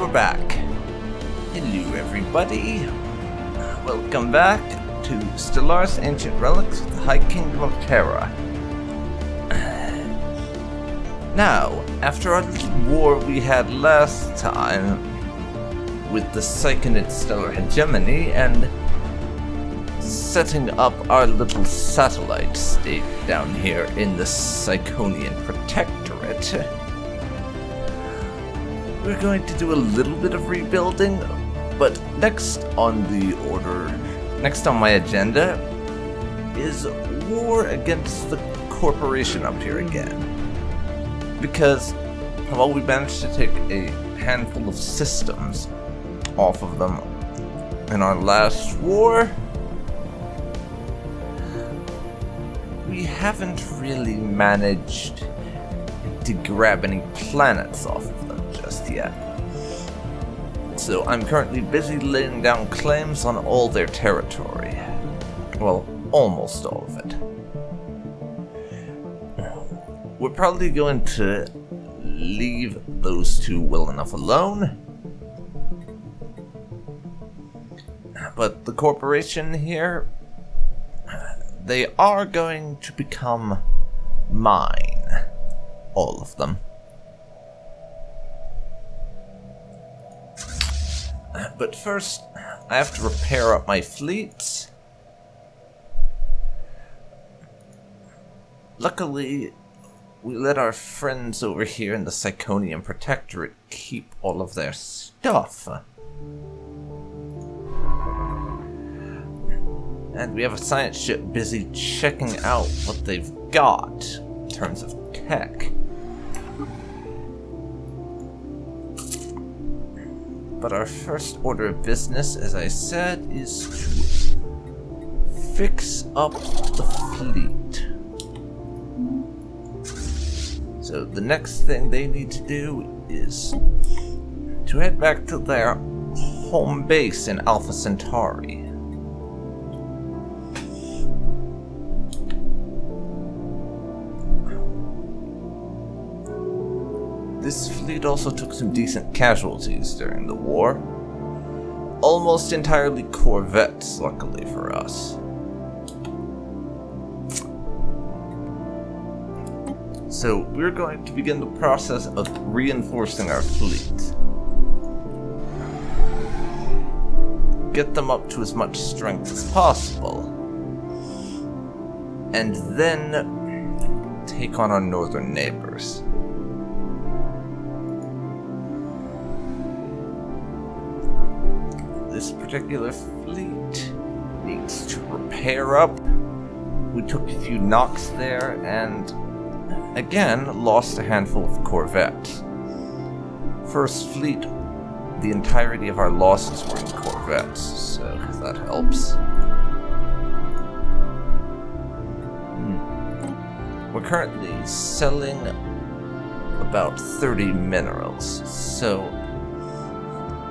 we're back. Hello everybody. Welcome back to Stellaris, Ancient Relics with the High Kingdom of Terra. Now, after our little war we had last time with the Psychonid stellar hegemony and setting up our little satellite state down here in the Psychonian Protectorate, we're going to do a little bit of rebuilding, but next on my agenda is war against the corporation up here again. Because while we managed to take a handful of systems off of them in our last war, we haven't really managed to grab any planets off of them just yet. So I'm currently busy laying down claims on all their territory. Well, almost all of it. We're probably going to leave those two well enough alone. But the corporation here, they are going to become mine. All of them. But first, I have to repair up my fleet. Luckily, we let our friends over here in the Psychonian Protectorate keep all of their stuff. And we have a science ship busy checking out what they've got in terms of tech. But our first order of business, as I said, is to fix up the fleet. So the next thing they need to do is to head back to their home base in Alpha Centauri. This fleet also took some decent casualties during the war. Almost entirely corvettes, luckily for us. So we're going to begin the process of reinforcing our fleet. Get them up to as much strength as possible. And then take on our northern neighbors. This particular fleet needs to repair up. We took a few knocks there and again lost a handful of corvettes. First fleet, the entirety of our losses were in corvettes, so that helps. We're currently selling about 30 minerals, so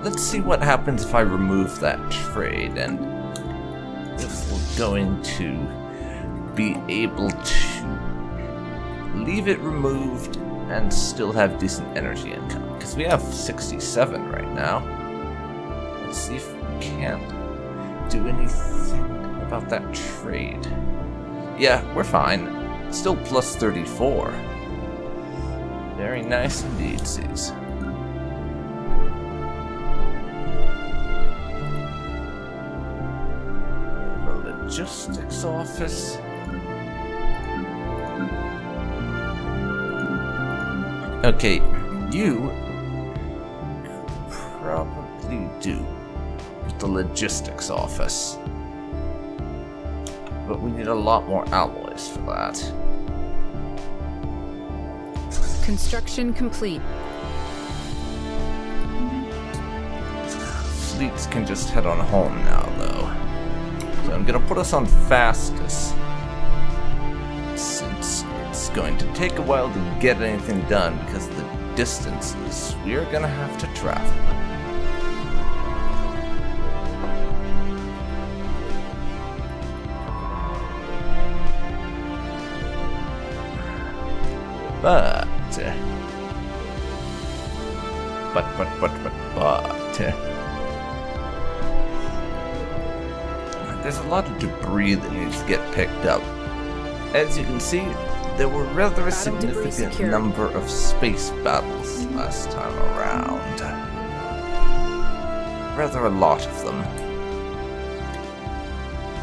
let's see what happens if I remove that trade, and if we're going to be able to leave it removed and still have decent energy income. Because we have 67 right now. Let's see if we can't do anything about that trade. Yeah, we're fine. Still plus 34. Very nice indeed, C's. Logistics office. Okay, you could probably do with the logistics office, but we need a lot more alloys for that. Construction complete. Fleets can just head on home now, though. So I'm gonna put us on fastest, since it's going to take a while to get anything done because of the distances we're gonna have to travel. There's a lot of debris that needs to get picked up. As you can see, there were rather a significant number of space battles last time around. Rather a lot of them.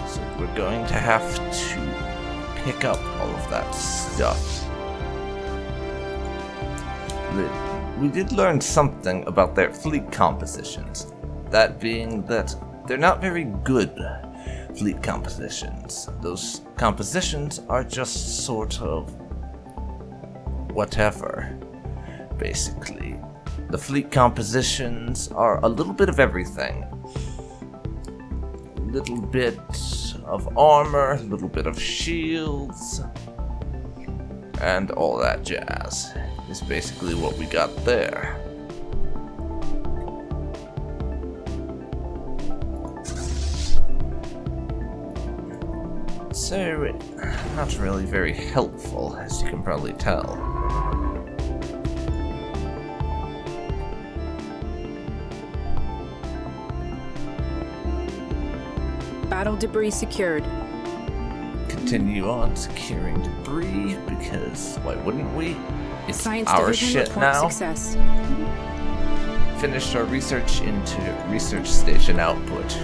So we're going to have to pick up all of that stuff. We did learn something about their fleet compositions. That being that they're not very good fleet compositions. Those compositions are just sort of whatever, basically. The fleet compositions are a little bit of everything. A little bit of armor, a little bit of shields, and all that jazz is basically what we got there. So, not really very helpful, as you can probably tell. Battle debris secured. Continue on securing debris, because why wouldn't we? It's Science our division shit report now. Success. Finished our research into research station output.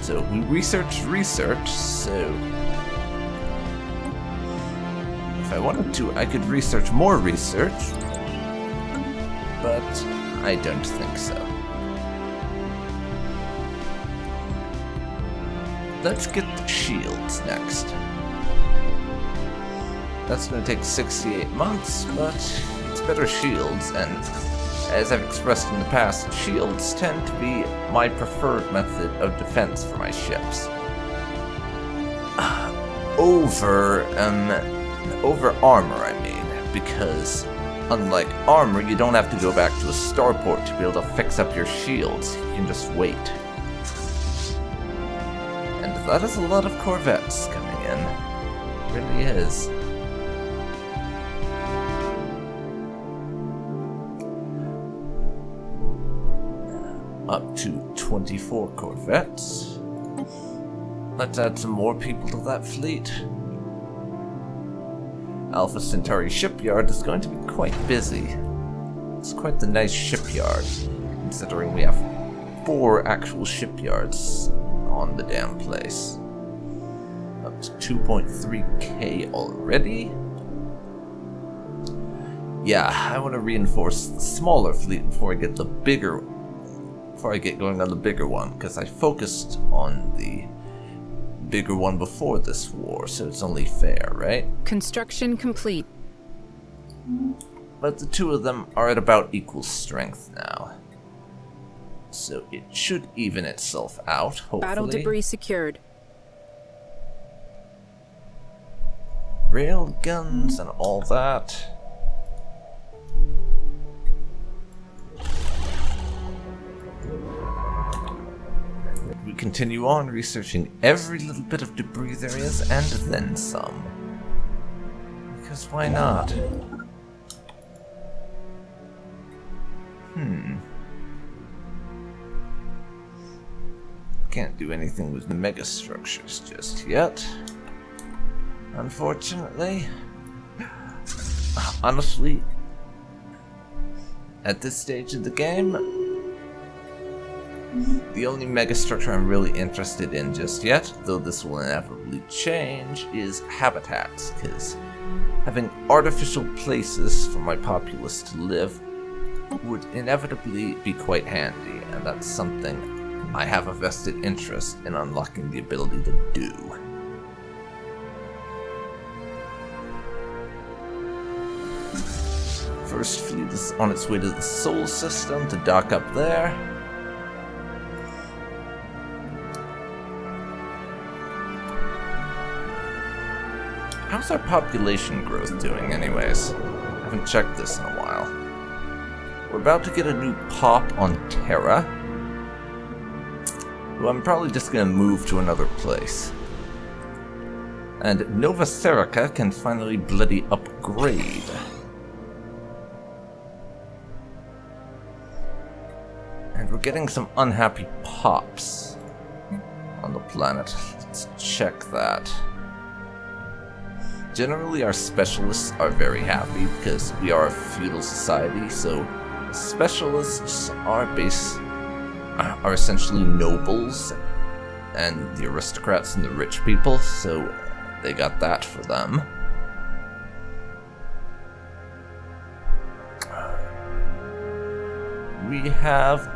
So we researched research, so if I wanted to, I could research more research, but I don't think so. Let's get the shields next. That's going to take 68 months, but it's better shields, and as I've expressed in the past, shields tend to be my preferred method of defense for my ships. Over armor, I mean, because unlike armor, you don't have to go back to a starport to be able to fix up your shields. You can just wait. And that is a lot of corvettes coming in. It really is. Up to 24 corvettes. Let's add some more people to that fleet. Alpha Centauri shipyard is going to be quite busy. It's quite the nice shipyard, considering we have 4 actual shipyards on the damn place. Up to 2.3k already. Yeah, I want to reinforce the smaller fleet before I get going on the bigger one, because I focused on the bigger one before this war, so it's only fair, right? Construction complete. But the two of them are at about equal strength now. So it should even itself out, hopefully. Battle debris secured. Rail guns and all that. We continue on researching every little bit of debris there is, and then some. Because why not? Can't do anything with the megastructures just yet. Unfortunately. Honestly, at this stage of the game, the only megastructure I'm really interested in just yet, though this will inevitably change, is habitats, because having artificial places for my populace to live would inevitably be quite handy, and that's something I have a vested interest in unlocking the ability to do. First fleet is on its way to the Sol system to dock up there. How's our population growth doing anyways? I haven't checked this in a while. We're about to get a new pop on Terra, who I'm probably just going to move to another place. And Nova Serica can finally bloody upgrade. getting some unhappy pops on the planet. Let's check that. Generally, our specialists are very happy because we are a feudal society, so specialists are essentially nobles and the aristocrats and the rich people, so they got that for them. We have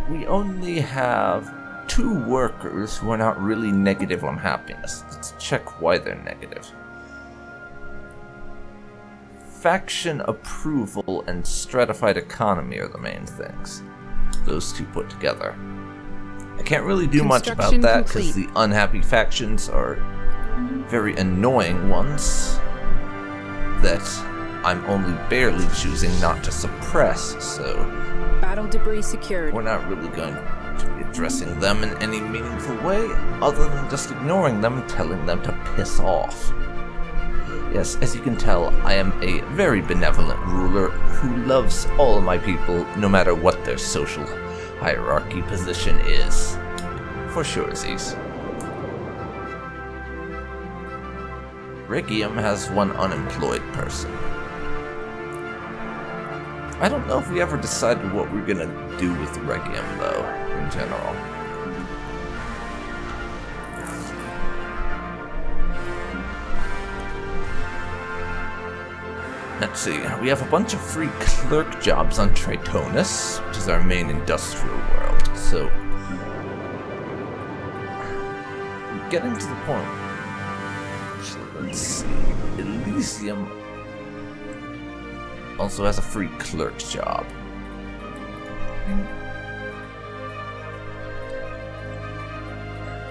we only have 2 workers who are not really negative on happiness. Let's check why they're negative. Faction approval and stratified economy are the main things. Those 2 put together. I can't really do much about that because the unhappy factions are very annoying ones that I'm only barely choosing not to suppress, so Battle debris secured. we're not really going to be addressing them in any meaningful way other than just ignoring them and telling them to piss off. Yes, as you can tell, I am a very benevolent ruler who loves all my people no matter what their social hierarchy position is. For surezies. Regium has 1 unemployed person. I don't know if we ever decided what we're gonna do with Regium, though, in general. Let's see, we have a bunch of free clerk jobs on Tritonus, which is our main industrial world, so getting to the point. Let's see, Elysium also has a free clerk job.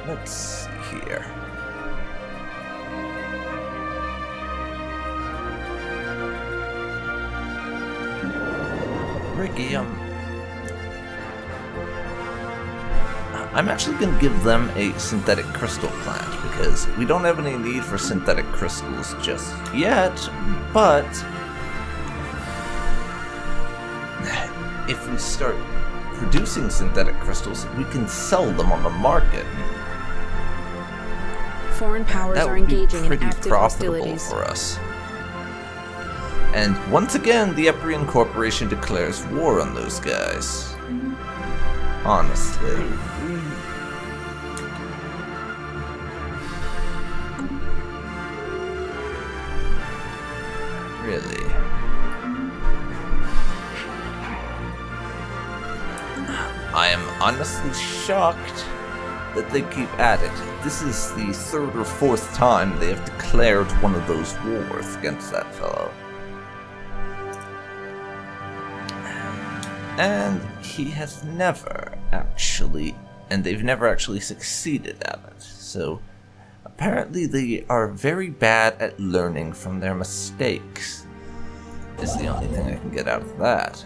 Let's see here. Regium. I'm actually going to give them a synthetic crystal plant because we don't have any need for synthetic crystals just yet, but if we start producing synthetic crystals, we can sell them on the market. Foreign powers That are would be engaging in pretty active profitable hostilities. for us. And once again, the Eprian Corporation declares war on those guys. Honestly. Really. I am honestly shocked that they keep at it. This is the 3rd or 4th time they have declared one of those wars against that fellow. And he has never actually, and they've never actually succeeded at it. So apparently they are very bad at learning from their mistakes, is the only thing I can get out of that.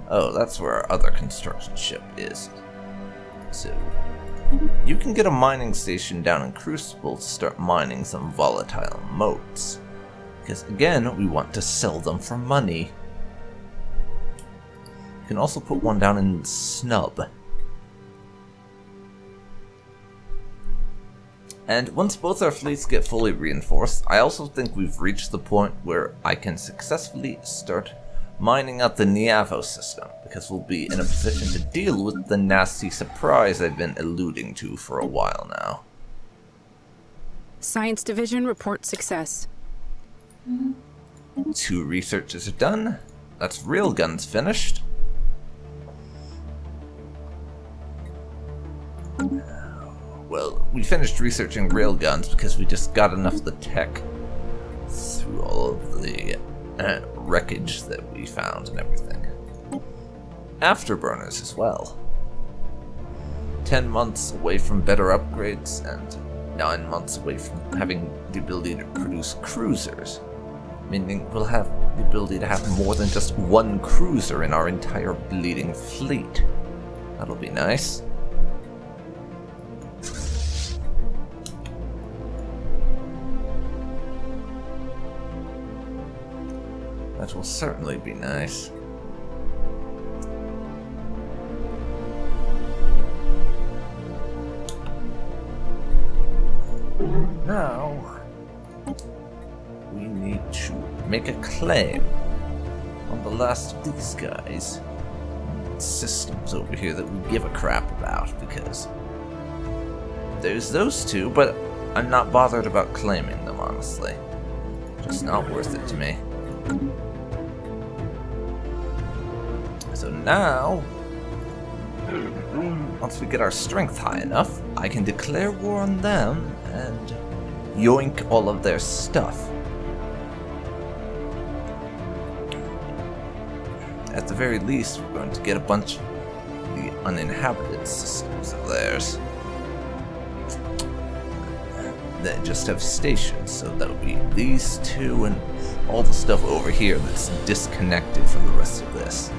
Oh, that's where our other construction ship is. So you can get a mining station down in Crucible to start mining some volatile motes. Because again, we want to sell them for money. You can also put one down in Snub. And once both our fleets get fully reinforced, I also think we've reached the point where I can successfully start mining out the Niavo system, because we'll be in a position to deal with the nasty surprise I've been alluding to for a while now. Science Division reports success. 2 researches are done. That's railguns finished. Well, we finished researching railguns because we just got enough of the tech through all of the wreckage that we found and everything. Afterburners as well. 10 months away from better upgrades and 9 months away from having the ability to produce cruisers. Meaning we'll have the ability to have more than just 1 cruiser in our entire bleeding fleet. That'll be nice. That will certainly be nice. Now, we need to make a claim on the last of these guys. Systems over here that we give a crap about, because there's those two, but I'm not bothered about claiming them, honestly. Just not worth it to me. So now, once we get our strength high enough, I can declare war on them and yoink all of their stuff. At the very least, we're going to get a bunch of the uninhabited systems of theirs. They just have stations, so that would be these two and all the stuff over here that's disconnected from the rest of this.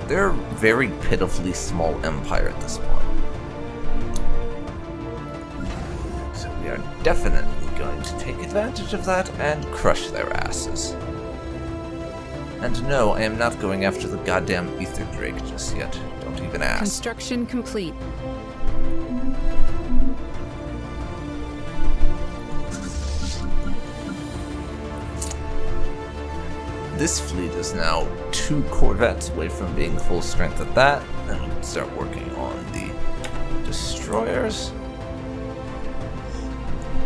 They're a very pitifully small empire at this point. So we are definitely going to take advantage of that and crush their asses. And no, I am not going after the goddamn ether drake just yet. Don't even ask. Construction complete. This fleet is now 2 corvettes away from being full strength at that, and we can start working on the destroyers.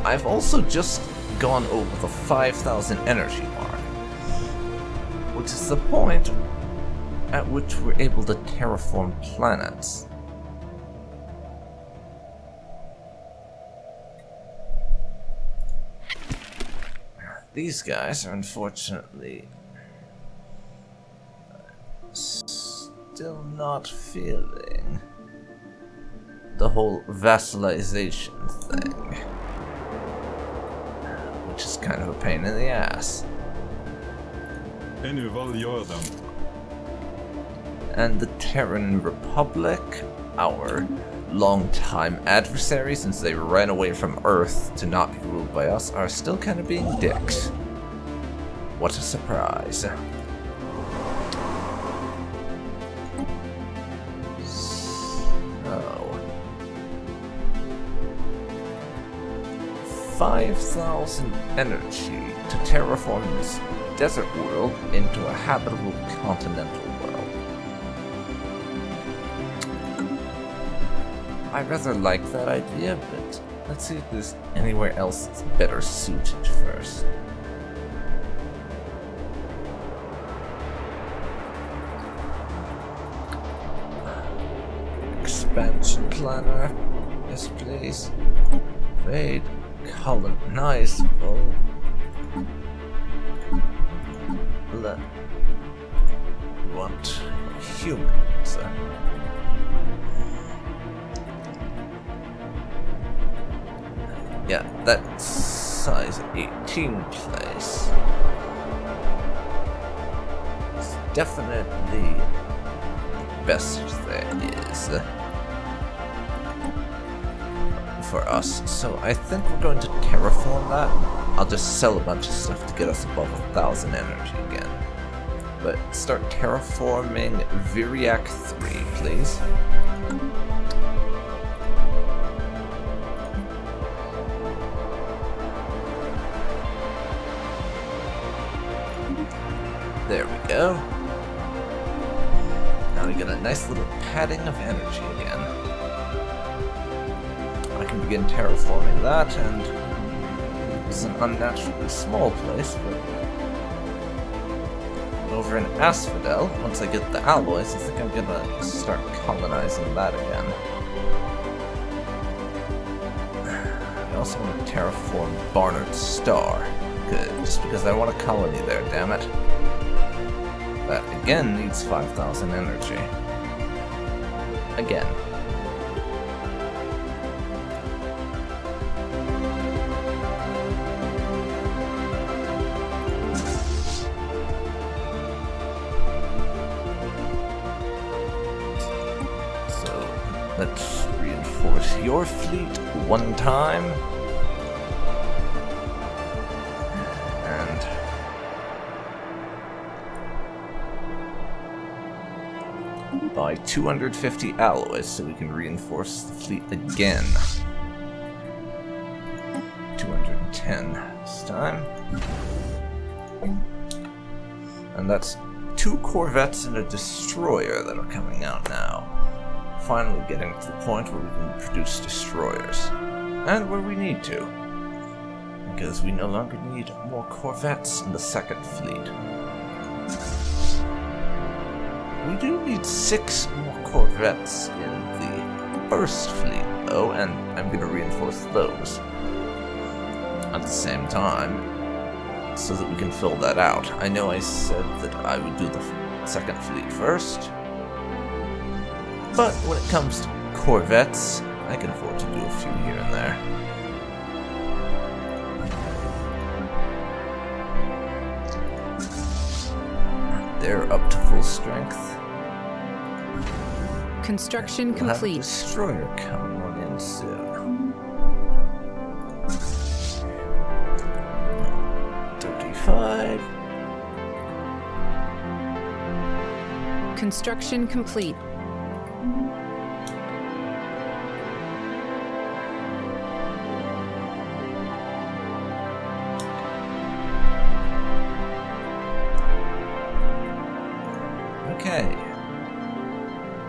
I've also just gone over the 5,000 energy mark, which is the point at which we're able to terraform planets. These guys are unfortunately still not feeling the whole vassalization thing, which is kind of a pain in the ass. And the Terran Republic, our longtime adversary since they ran away from Earth to not be ruled by us, are still kind of being dicks. What a surprise. So, 5,000 energy to terraform this desert world into a habitable continental world. I rather like that idea, but let's see if there's anywhere else that's better suited first. Expansion planner. Yes, please. Fade. Colonizable. We want humans. Yeah, that size 18 place is definitely the best there is for us. So I think we're going to terraform that. I'll just sell a bunch of stuff to get us above 1,000 energy again. But start terraforming Viriac 3, please. There we go. Now we get a nice little padding of energy again. I can begin terraforming that, and it's an unnaturally small place, but over in Asphodel, once I get the alloys, I think I'm gonna start colonizing that again. I also want to terraform Barnard Star, just because I want a colony there, damn it. That again needs 5,000 energy. Again. So let's reinforce your fleet one time. buy 250 alloys so we can reinforce the fleet again. 210 this time. And that's 2 corvettes and a destroyer that are coming out now. Finally getting to the point where we can produce destroyers. And where we need to. Because we no longer need more corvettes in the second fleet. We do need 6 more corvettes in the first fleet, though, and I'm going to reinforce those at the same time so that we can fill that out. I know I said that I would do the second fleet first, but when it comes to corvettes, I can afford to do a few here and there. They're up to full strength. Construction We'll have a complete. destroyer coming on in soon. 35. Construction complete. Okay.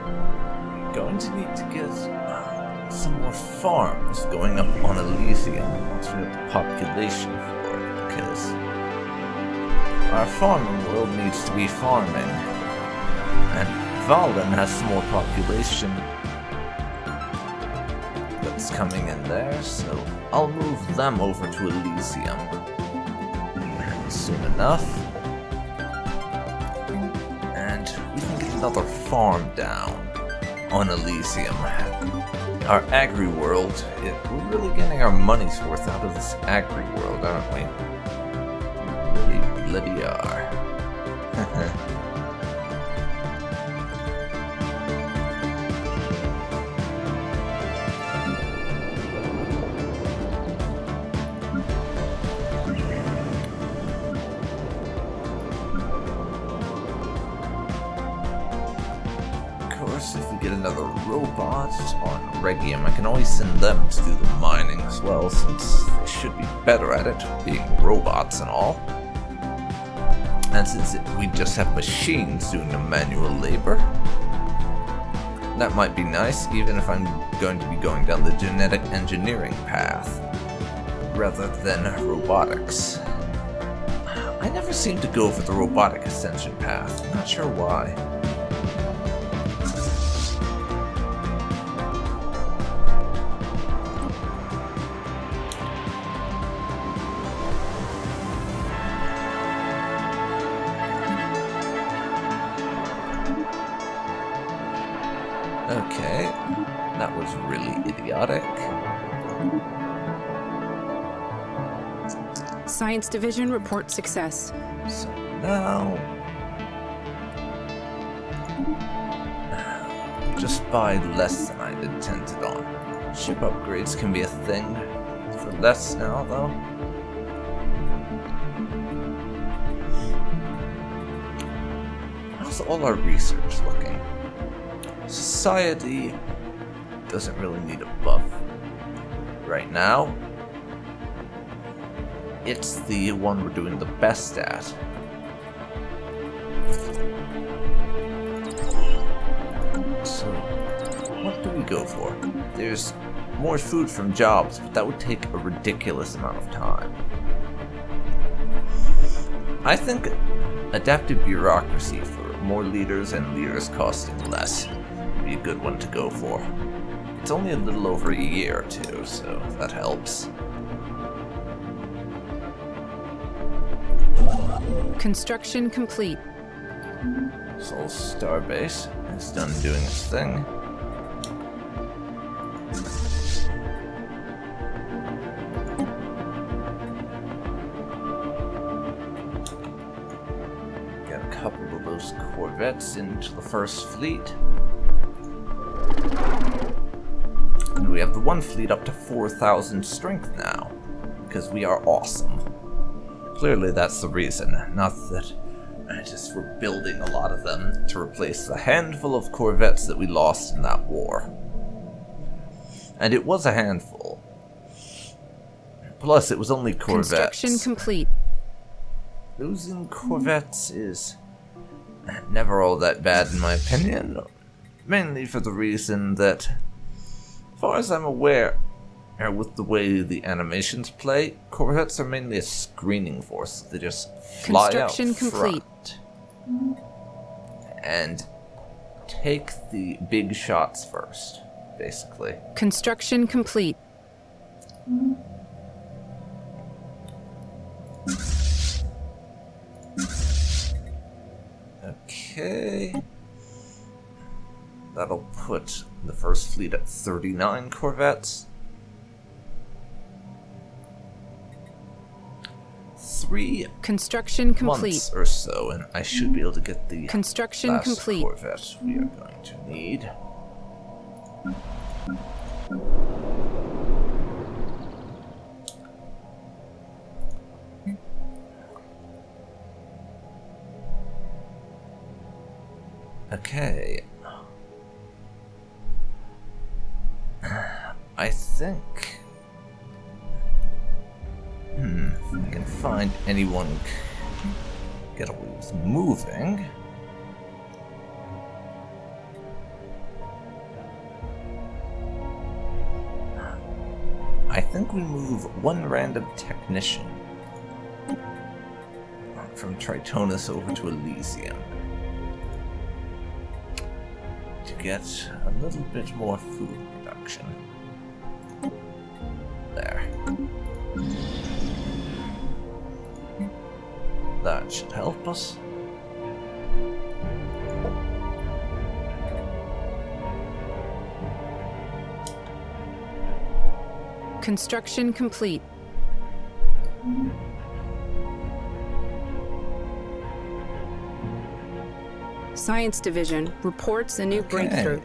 We're going to need to get some more farms going up on Elysium once we have the population for it, because our farming world needs to be farming. And Valen has some more population that's coming in there, so I'll move them over to Elysium soon enough. And we can get another farm down on Elysium. Our agri-world, we're really getting our money's worth out of this agri-world, aren't we? We really bloody are. If we get another robot on Regium, I can always send them to do the mining as well, since they should be better at it, being robots and all. And since we just have machines doing the manual labor, that might be nice, even if I'm going to be going down the genetic engineering path, rather than robotics. I never seem to go for the robotic ascension path, I'm not sure why. Okay, that was really idiotic. Science Division report success. So now... just buy less than I'd intended on. Ship upgrades can be a thing for less now, though. How's all our research looking? Society doesn't really need a buff right now. It's the one we're doing the best at. So, what do we go for? There's more food from jobs, but that would take a ridiculous amount of time. I think adaptive bureaucracy for more leaders and leaders costing less would be a good one to go for. It's only a little over a year too, so that helps. Construction complete. Sol Starbase is done doing its thing. Get a couple of those corvettes into the first fleet. And we have the one fleet up to 4,000 strength now, because we are awesome. Clearly that's the reason, not that Just rebuilding a lot of them to replace the handful of corvettes that we lost in that war. And it was a handful. Plus, it was only corvettes. Construction complete. Losing corvettes is never all that bad in my opinion. Mainly for the reason that, as far as I'm aware, with the way the animations play, corvettes are mainly a screening force. They just fly out front and take the big shots first, basically. Construction complete. Okay. That'll put the first fleet at 39 corvettes. 3 Construction complete. months or so, and I should be able to get the Construction last complete. corvette we are going to need. Okay. I think... if I can find anyone get away with moving... I think we move one random technician from Tritonus over to Elysium to get a little bit more food production. There. That should help us. Construction complete. Science Division reports a new breakthrough.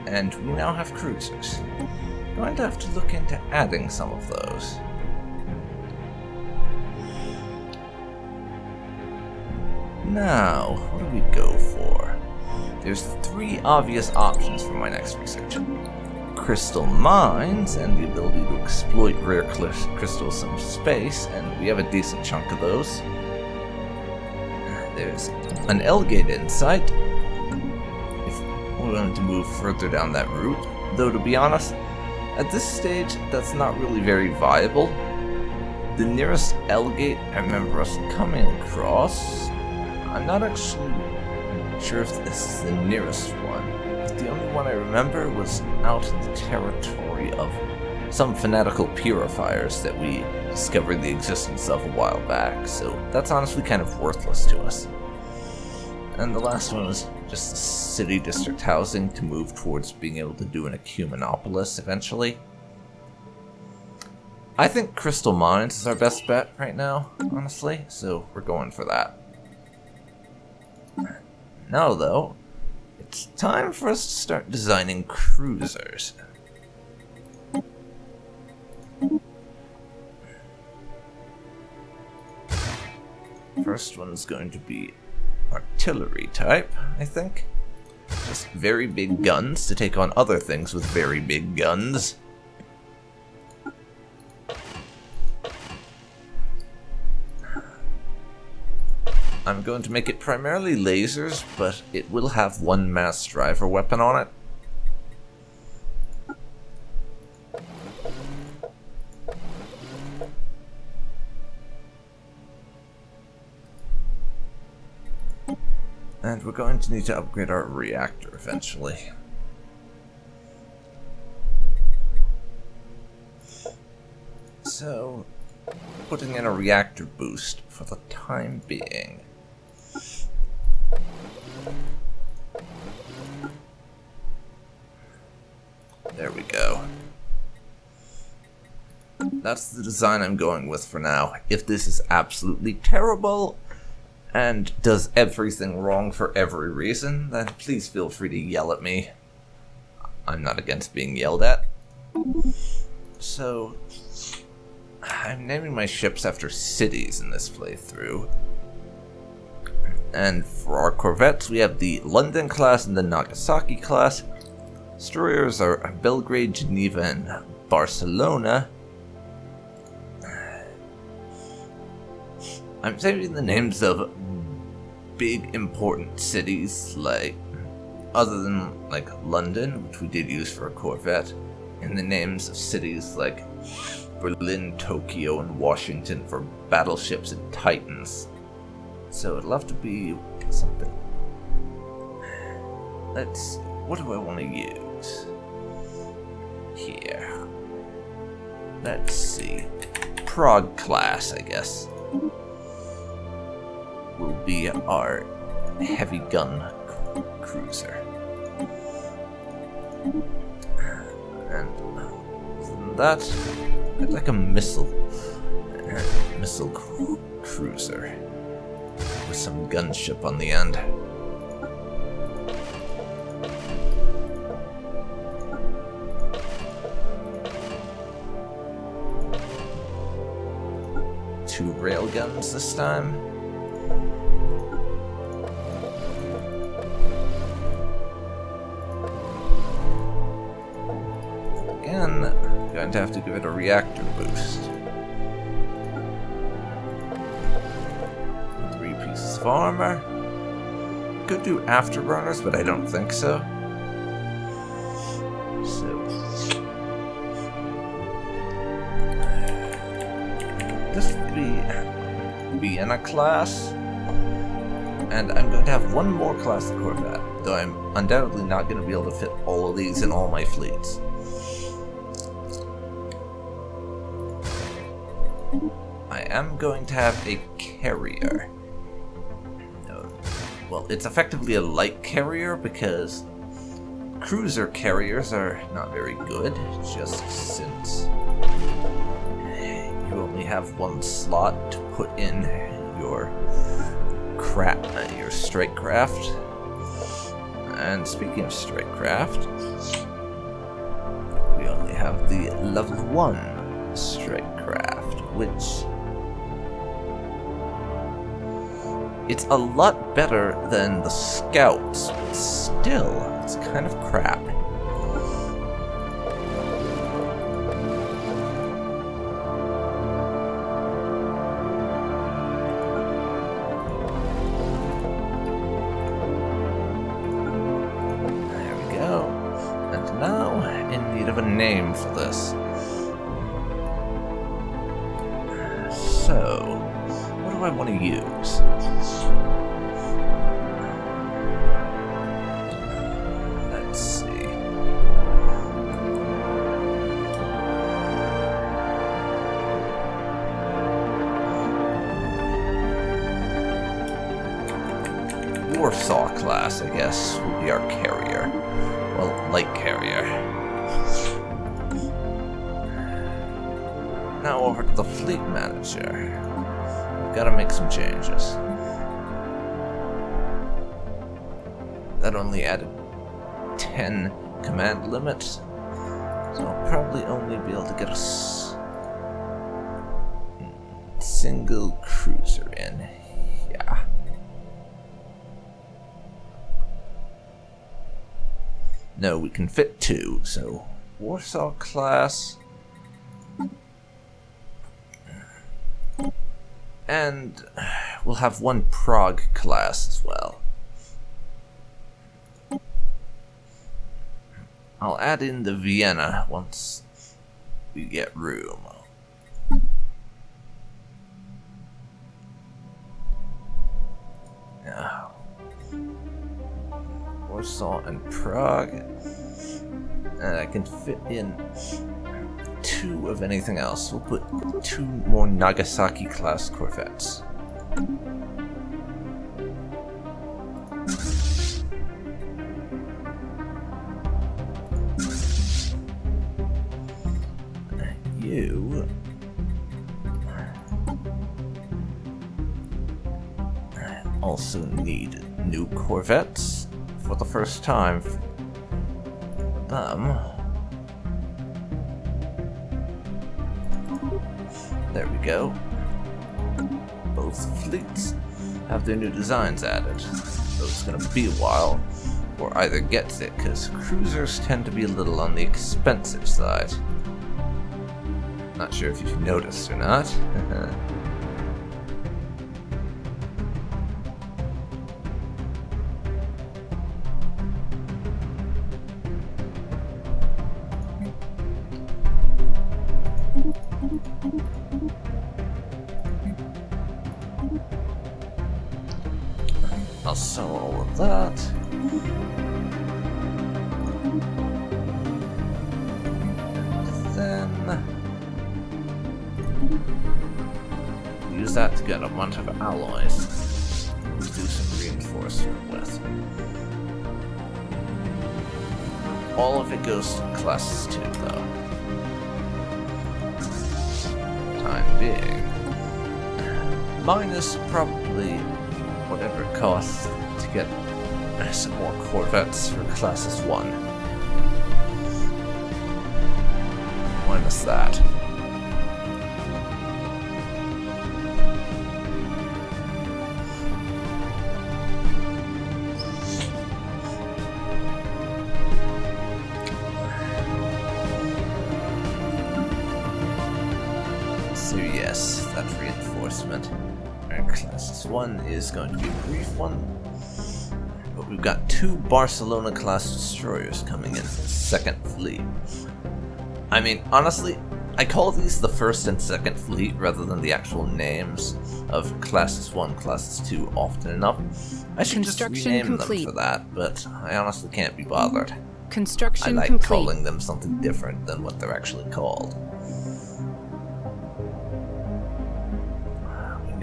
And we now have cruisers. Going to have to look into adding some of those. Now, what do we go for? There's 3 obvious options for my next research. Crystal mines and the ability to exploit rare crystals from space, and we have a decent chunk of those. There's an L-gate insight, if we wanted to move further down that route, though to be honest, at this stage that's not really very viable. The nearest L-gate I remember us coming across, I'm not actually sure if this is the nearest one. The only one I remember was out in the territory of some fanatical purifiers that we discovered the existence of a while back, so that's honestly kind of worthless to us. And the last one was just the city district housing to move towards being able to do an ecumenopolis eventually. I think Crystal Mines is our best bet right now, honestly, so we're going for that. Now though, it's time for us to start designing cruisers. First one's going to be artillery type, I think. Just very big guns to take on other things with very big guns. I'm going to make it primarily lasers, but it will have one mass driver weapon on it. And we're going to need to upgrade our reactor eventually. So, putting in a reactor boost for the time being. There we go. That's the design I'm going with for now. If this is absolutely terrible and does everything wrong for every reason, then please feel free to yell at me. I'm not against being yelled at. So, I'm naming my ships after cities in this playthrough. And for our corvettes, we have the London class and the Nagasaki class. Destroyers are Belgrade, Geneva, and Barcelona. I'm saving the names of big important cities, like, other than like London, which we did use for a corvette, and the names of cities like Berlin, Tokyo, and Washington for battleships and titans. So it'll have to be something. What do I want to use? Here. Let's see. Prague class, I guess, will be our heavy gun cruiser. And other than that, I'd like a missile cruiser with some gunship on the end. Two railguns this time. Again, going to have to give it a reactor boost. 3 pieces of armor. Could do afterburners, but I don't think so. This would be Vienna class, and I'm going to have one more class of corvette, though I'm undoubtedly not going to be able to fit all of these in all my fleets. I am going to have a carrier. Well, it's effectively a light carrier because cruiser carriers are not very good, just since you only have one slot to put in your strike craft. And speaking of strike craft, we only have the level 1 strike craft, which it's a lot better than the scouts, but still, it's kind of crap. Name for this. So, what do I want to use? Let's see. Warsaw class, I guess, will be our carrier. Well, light carrier. Now over to the fleet manager. We've got to make some changes. That only added 10 command limits, so I'll probably only be able to get a single cruiser in. Yeah. No, we can fit 2, so Warsaw class. And we'll have 1 Prague class as well. I'll add in the Vienna once we get room. Yeah. Warsaw and Prague. And I can fit in 2 of anything else. We'll put 2 more Nagasaki class corvettes. You also need new corvettes for the first time for them. There we go. both fleets have their new designs added. So it's gonna be a while before either gets it, because cruisers tend to be a little on the expensive side. Not sure if you've noticed or not. I'll sell all of that. And then use that to get a bunch of alloys to do some reinforcement with. All of it goes to classes 2 though. Time being. Minus probably whatever it costs to get some more corvettes for classes 1. Minus that. So yes, that reinforcement. Classes 1 is going to be a brief one, but we've got 2 Barcelona-class destroyers coming in for the 2nd Fleet. I mean, honestly, I call these the 1st and 2nd Fleet rather than the actual names of Classes 1, Classes 2 often enough. I should just rename them for that, but I honestly can't be bothered. Construction I like complete. calling them something different than what they're actually called.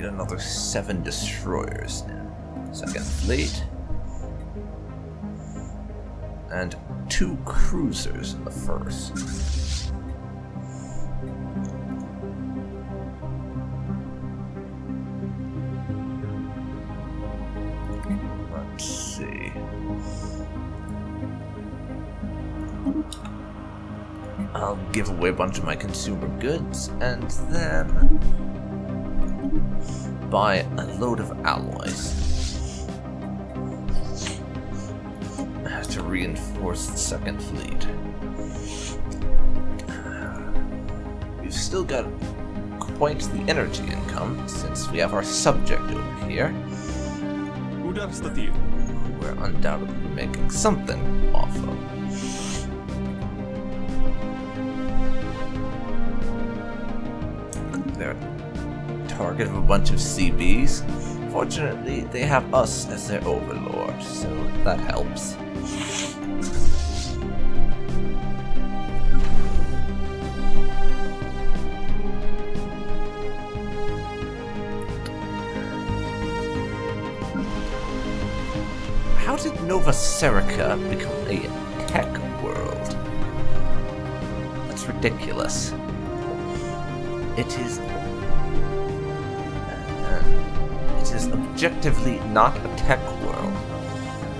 Another 7 destroyers now. 2nd Fleet. And 2 cruisers in the 1st. Let's see. I'll give away a bunch of my consumer goods and then buy a load of alloys to reinforce the 2nd Fleet. We've still got quite the energy income since we have our subject over here. We're undoubtedly making something off of. They're target of a bunch of CBs. Fortunately, they have us as their overlord, so that helps. How did Nova Serica become a tech world? That's ridiculous. It is objectively not a tech world.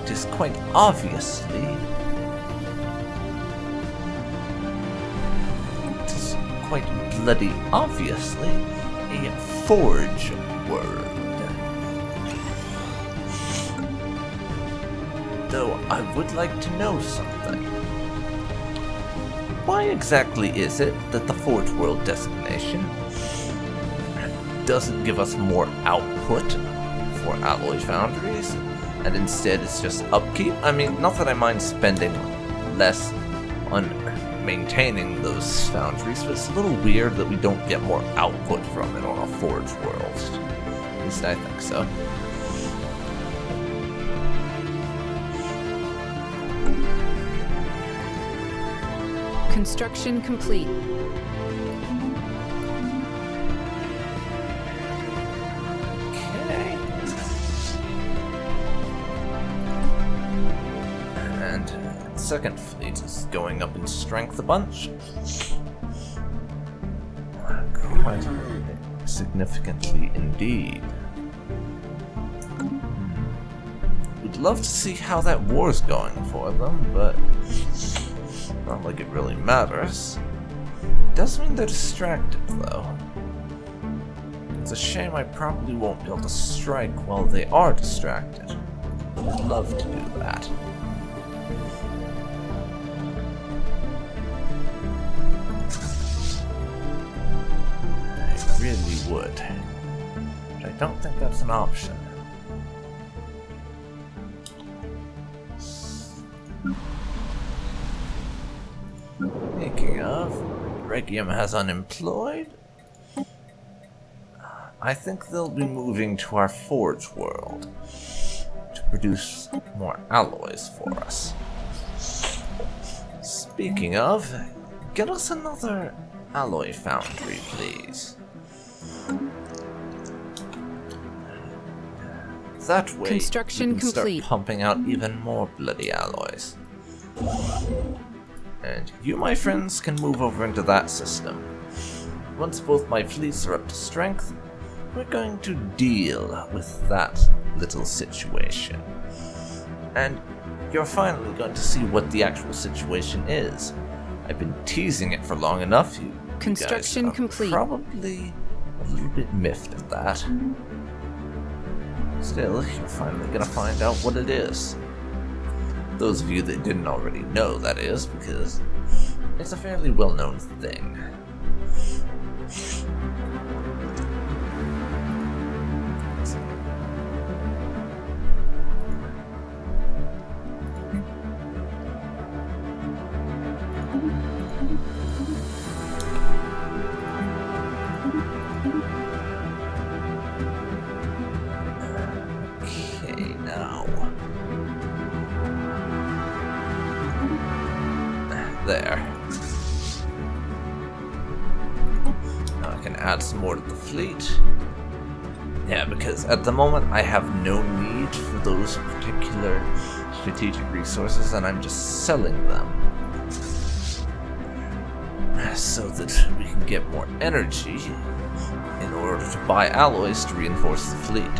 It is quite obviously bloody obviously a forge world. Though I would like to know something. Why exactly is it that the forge world designation doesn't give us more output for alloy foundries, and instead it's just upkeep? I mean, not that I mind spending less on maintaining those foundries, but it's a little weird that we don't get more output from it on a forge world. At least I think so. Construction complete. Second Fleet is going up in strength a bunch. Quite significantly indeed. We'd love to see how that war's going for them, but not like it really matters. It does mean they're distracted, though. It's a shame I probably won't be able to strike while they are distracted. I'd love to do that. I really would. But I don't think that's an option. Speaking of, Regium has unemployed. I think they'll be moving to our Forge world to produce more alloys for us. Speaking of, get us another alloy foundry, please. That way, Construction we can complete. start pumping out even more bloody alloys. And you, my friends, can move over into that system. Once both my fleets are up to strength, we're going to deal with that little situation. And you're finally going to see what the actual situation is. I've been teasing it for long enough. You Construction guys are complete. probably a little bit miffed at that. Still, you're finally gonna find out what it is. Those of you that didn't already know, that is, because it's a fairly well-known thing. Okay, now. There. Now I can add some more to the fleet. Yeah, because at the moment I have no need for those particular strategic resources, and I'm just selling them so that we can get more energy in order to buy alloys to reinforce the fleet.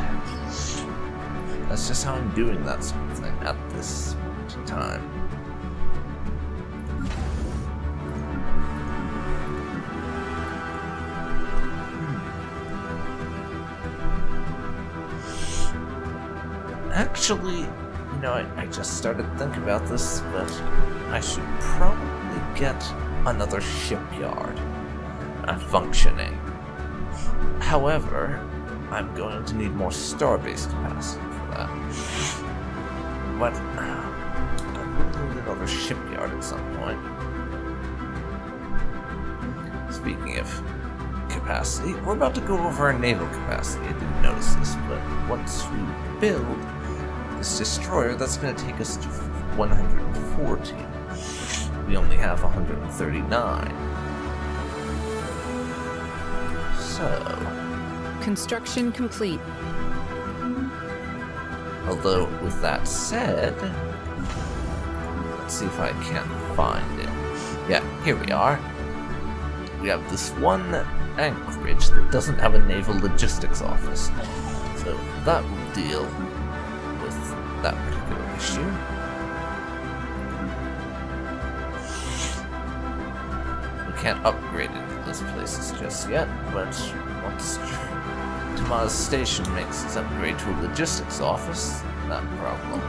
That's just how I'm doing that sort of thing at this time. Actually, you know, I just started thinking about this, but I should probably get another shipyard functioning. However, I'm going to need more starbase capacity for that. But I will need another shipyard at some point. Speaking of capacity, we're about to go over our naval capacity. I didn't notice this, but once we build this destroyer, that's going to take us to 140. We only have 139. So, Construction complete. although with that said, let's see if I can find it. Yeah, here we are. We have this one anchorage that doesn't have a naval logistics office, so that will deal with that particular issue. We can't upgrade any of those places just yet, but once Tama's station makes its upgrade to a logistics office, that problem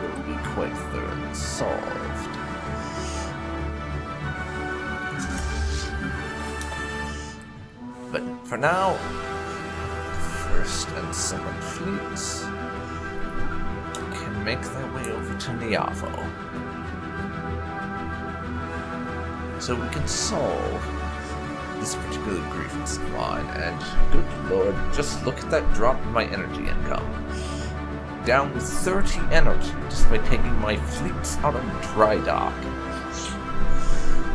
will be quite thoroughly solved. But for now, first and second fleets can make their way over to Niavo. So we can solve this particular grievance of mine, and good lord, just look at that drop in my energy income. Down with 30 energy just by taking my fleets out on dry dock.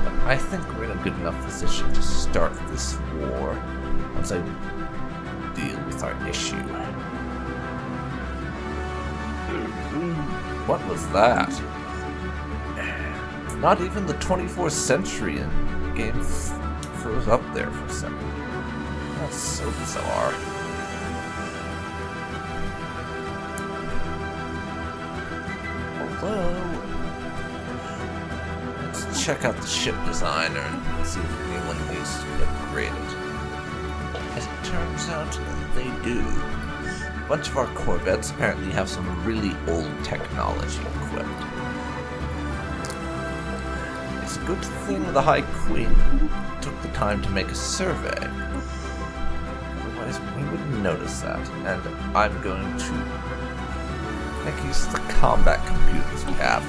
But I think we're in a good enough position to start this war once I deal with our issue. What was that? Not even the 24th century in game froze up there for a second. That's so bizarre. Although, let's check out the ship designer and see if anyone needs to be upgraded. I turns out they do. A bunch of our corvettes apparently have some really old technology equipped. It's a good thing the High Queen took the time to make a survey. Otherwise, we wouldn't notice that. And I'm going to make use of the combat computers we have.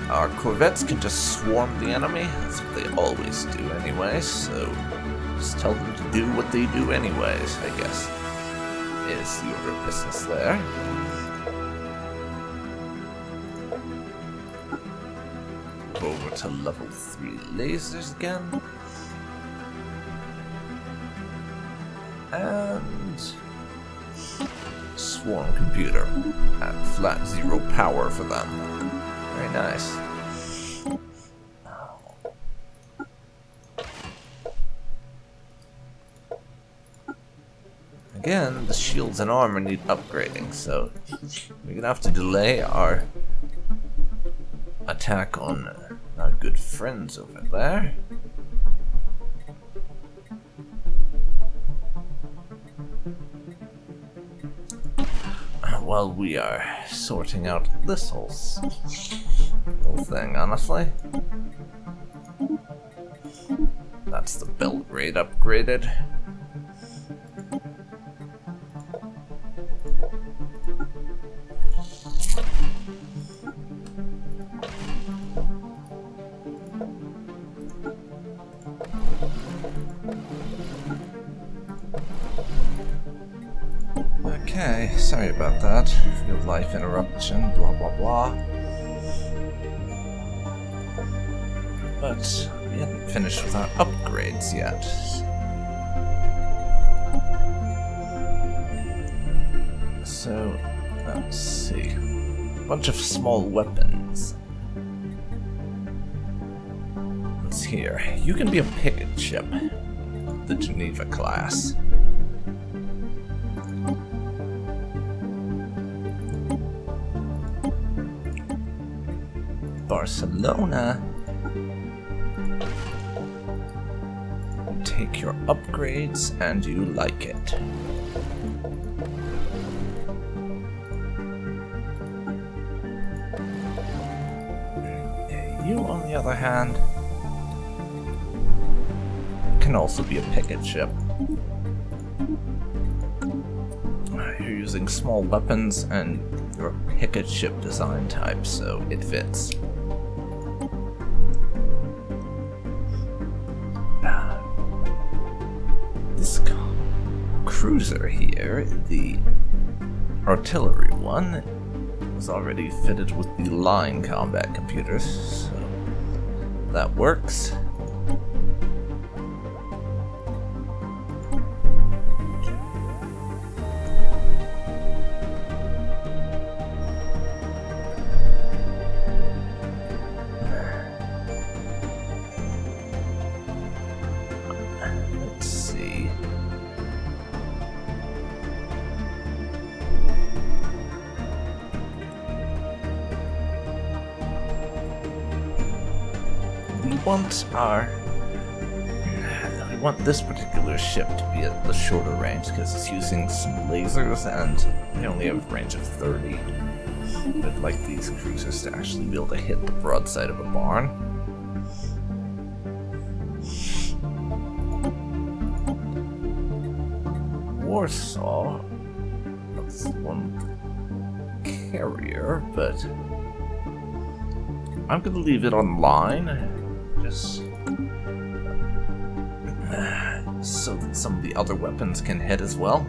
Our corvettes can just swarm the enemy. That's what they always do anyway, so just tell them to do what they do anyways, I guess, is the order of business there. Go over to level 3 lasers again. And swarm computer at flat 0 power for them. Very nice. Again, the shields and armor need upgrading, so we're gonna have to delay our attack on our good friends over there. While we are sorting out this whole thing, honestly. That's the Belgrade upgraded. Okay, sorry about that. Real life interruption, blah blah blah. But we haven't finished with our upgrades yet. So, let's see. A bunch of small weapons. Let's see here. You can be a picket ship. The Geneva class. Barcelona. You take your upgrades and you like it. You, on the other hand, can also be a picket ship. You're using small weapons and you're a picket ship design type, so it fits. This cruiser here, the artillery one, was already fitted with the line combat computers, so that works. We want this particular ship to be at the shorter range because it's using some lasers and they only have a range of 30. I'd like these cruisers to actually be able to hit the broadside of a barn. Warsaw, that's one carrier, but I'm gonna leave it online. Just so that some of the other weapons can hit as well.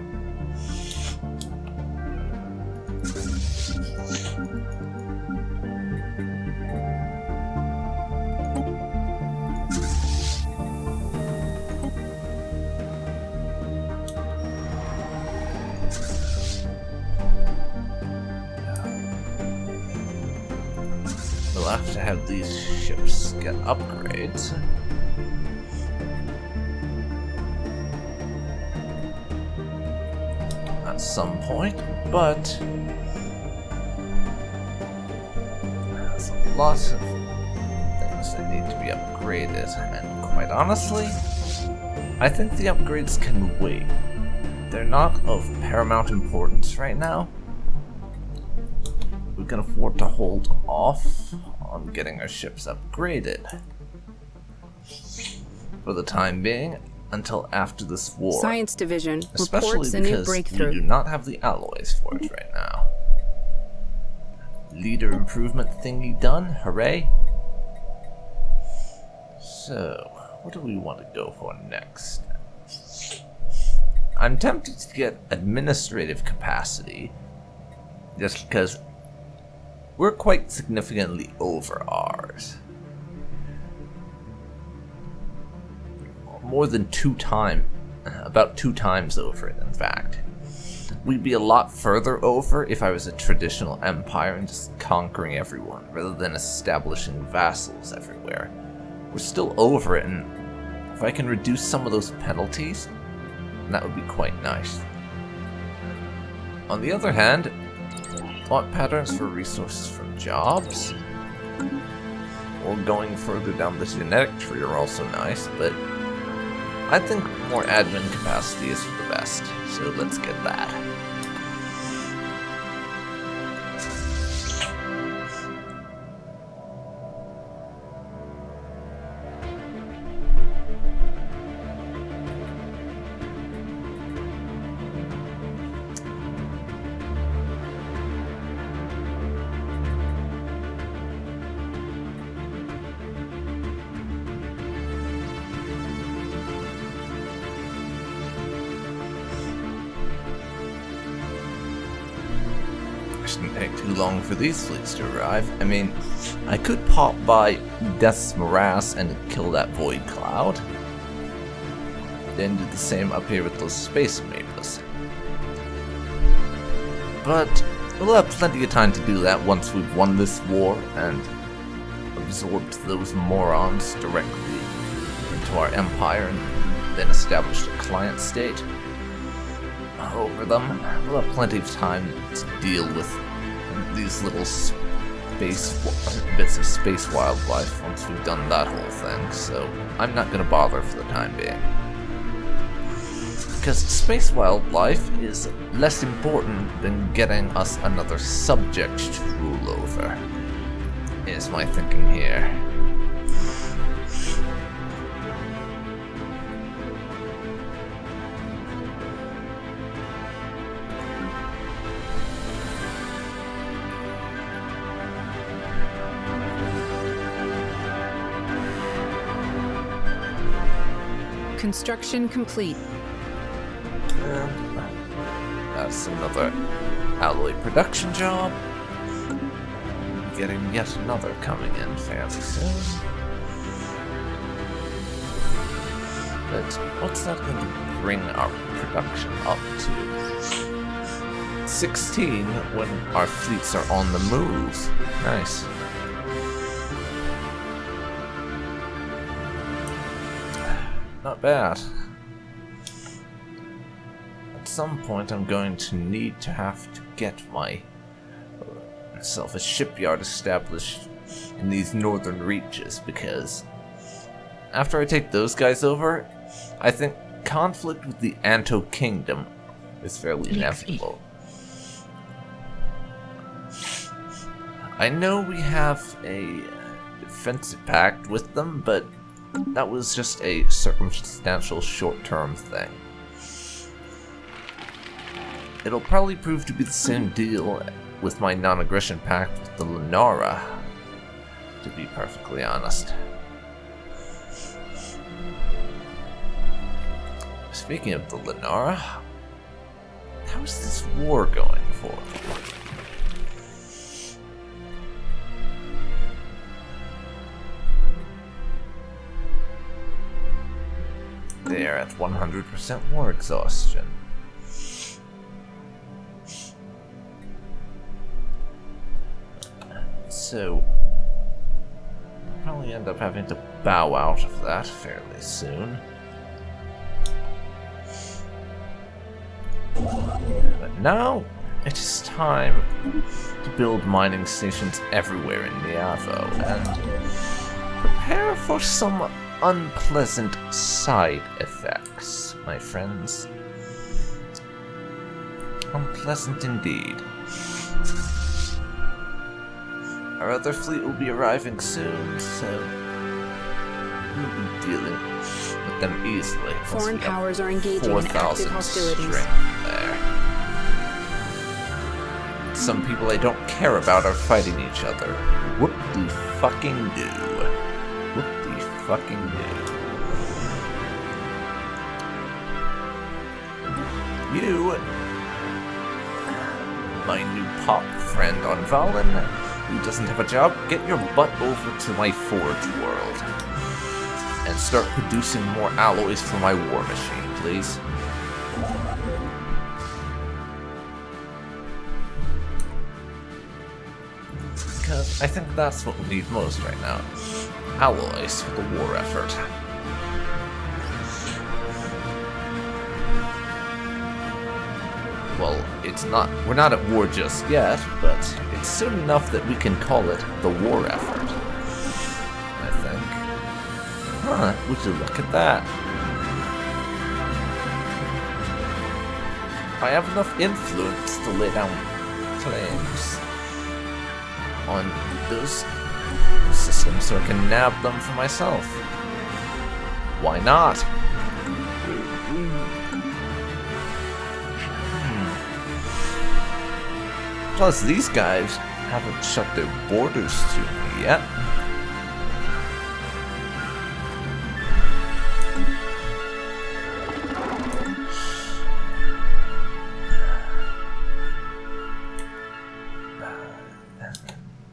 We'll have to have these ships get upgrades. At some point, but there's a lot of things that need to be upgraded, and quite honestly, I think the upgrades can wait. They're not of paramount importance right now. We can afford to hold off on getting our ships upgraded for the time being until after this war. Science Division Especially reports a new because breakthrough. we do not have the alloys for it right now. Leader improvement thingy done, hooray! So, what do we want to go for next? I'm tempted to get administrative capacity, just because we're quite significantly over ours. More than about two times over it, in fact. We'd be a lot further over if I was a traditional empire and just conquering everyone, rather than establishing vassals everywhere. We're still over it, and if I can reduce some of those penalties, that would be quite nice. On the other hand, thought patterns for resources from jobs, or going further down the genetic tree are also nice, but I think more admin capacity is for the best, so let's get that. Shouldn't take too long for these fleets to arrive. I mean, I could pop by Death's Morass and kill that void cloud. Then do the same up here with those space amoebas. But we'll have plenty of time to do that once we've won this war and absorbed those morons directly into our empire and then established a client state over them. We'll have plenty of time to deal with these little bits of space wildlife once we've done that whole thing, so I'm not going to bother for the time being. Because space wildlife is less important than getting us another subject to rule over, is my thinking here. Construction complete. And that's another alloy production job. Getting yet another coming in fairly soon. But what's that going to bring our production up to? 16 when our fleets are on the move. Nice. Not bad. At some point I'm going to need to have to get myself a shipyard established in these northern reaches, because after I take those guys over, I think conflict with the Ancient Kingdom is fairly inevitable. I know we have a defensive pact with them, but that was just a circumstantial short-term thing. It'll probably prove to be the same deal with my non-aggression pact with the Lunara, to be perfectly honest. Speaking of the Lunara, how's this war going for them? They're at 100% war exhaustion. So, we'll probably end up having to bow out of that fairly soon. But now, it is time to build mining stations everywhere in Niavo and prepare for some unpleasant side effects, my friends. Unpleasant indeed. Our other fleet will be arriving soon, so we'll be dealing with them easily. Foreign powers are engaging in active hostilities. Strength there. Some people I don't care about are fighting each other. Whoop-de-fucking-do. Whoop-de-fucking-do. You, my new pop friend on Valen, who doesn't have a job, get your butt over to my Forge world and start producing more alloys for my war machine, please. Because I think that's what we need most right now. Alloys for the war effort. Well, we're not at war just yet, but it's soon enough that we can call it the war effort, I think. Huh, would you look at that? I have enough influence to lay down claims on those systems so I can nab them for myself. Why not? Plus, these guys haven't shut their borders to me yet.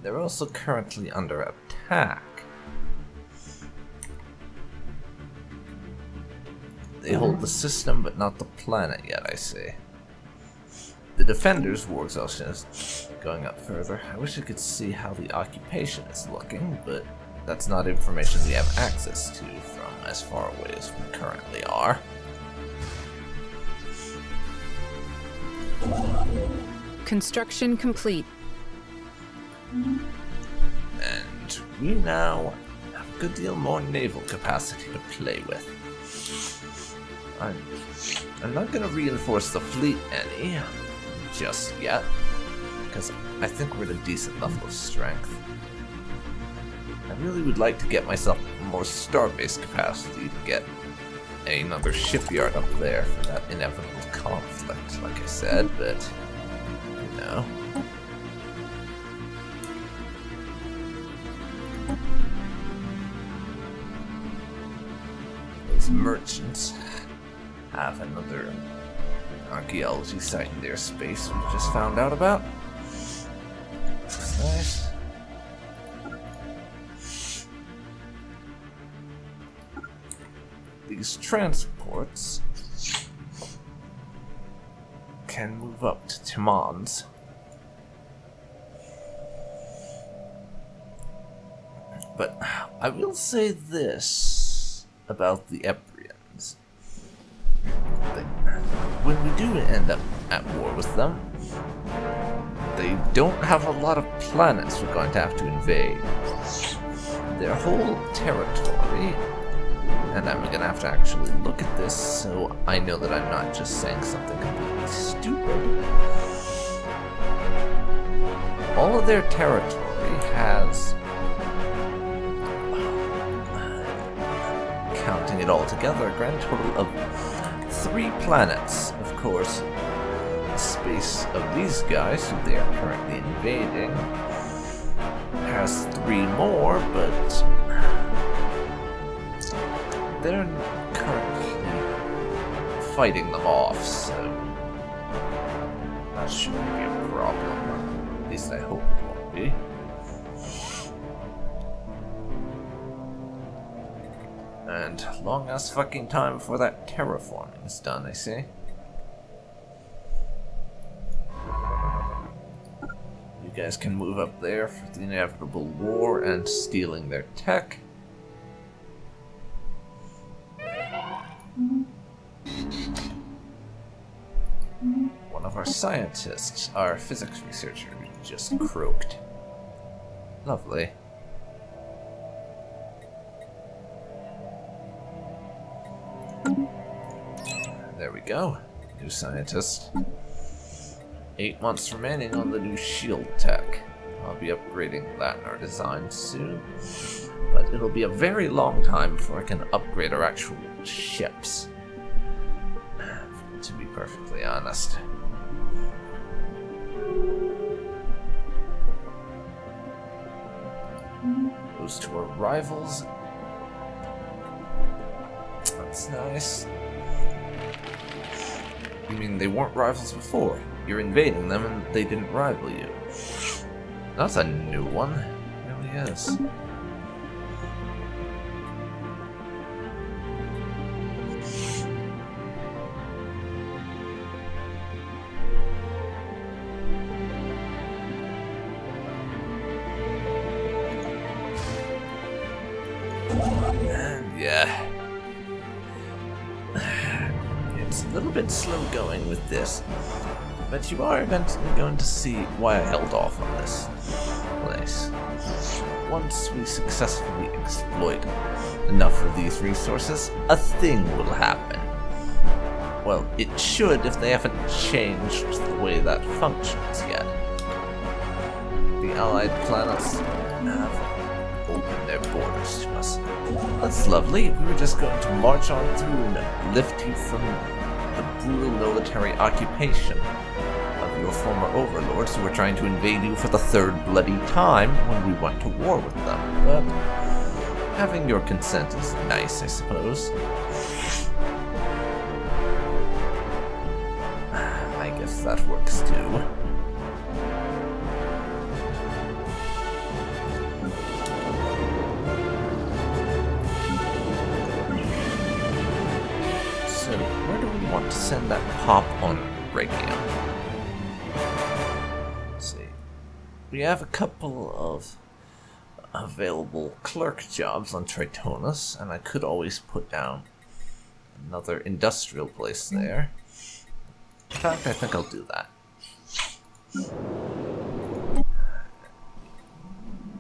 They're also currently under attack. They hold the system, but not the planet yet, I see. The Defender's war exhaustion is going up further. I wish I could see how the occupation is looking, but that's not information we have access to from as far away as we currently are. Construction complete. And we now have a good deal more naval capacity to play with. I'm not going to reinforce the fleet any just yet, because I think we're at a decent level of strength. I really would like to get myself more star-based capacity to get another shipyard up there for that inevitable conflict, like I said, but, you know. Those merchants have another archaeology site in their space we just found out about. Looks nice. These transports can move up to Timons. But I will say this about the Ebrians. When we do end up at war with them, they don't have a lot of planets we're going to have to invade. Their whole territory, and I'm going to have to actually look at this so I know that I'm not just saying something completely stupid. All of their territory has, counting it all together, a grand total of 3 planets. Of course, the space of these guys, who they are currently invading, has 3 more, but they're currently fighting them off, so that shouldn't be a problem. At least I hope it won't be. And long ass fucking time before that terraforming is done, I see. You guys can move up there for the inevitable war and stealing their tech. One of our scientists, our physics researcher, just croaked. Lovely. There we go. New scientist. 8 months remaining on the new shield tech. I'll be upgrading that in our design soon. But it'll be a very long time before I can upgrade our actual ships. To be perfectly honest. Goes to our rivals. That's nice. You mean they weren't rivals before? You're invading them and they didn't rival you. That's a new one. It really is. And yeah. It's a little bit slow going with this, but you are eventually going to see why I held off on this place. Once we successfully exploit enough of these resources, a thing will happen. Well, it should if they haven't changed the way that functions yet. The allied planets have opened their borders to us. That's lovely. We were just going to march on through and lift you from the brutal military occupation of your former overlords who were trying to invade you for the third bloody time when we went to war with them. But having your consent is nice, I suppose. I guess that works too. So, where do we want to send that pop on Regium? Let's see. We have a couple of available clerk jobs on Tritonus, and I could always put down another industrial place there. In fact, I think I'll do that.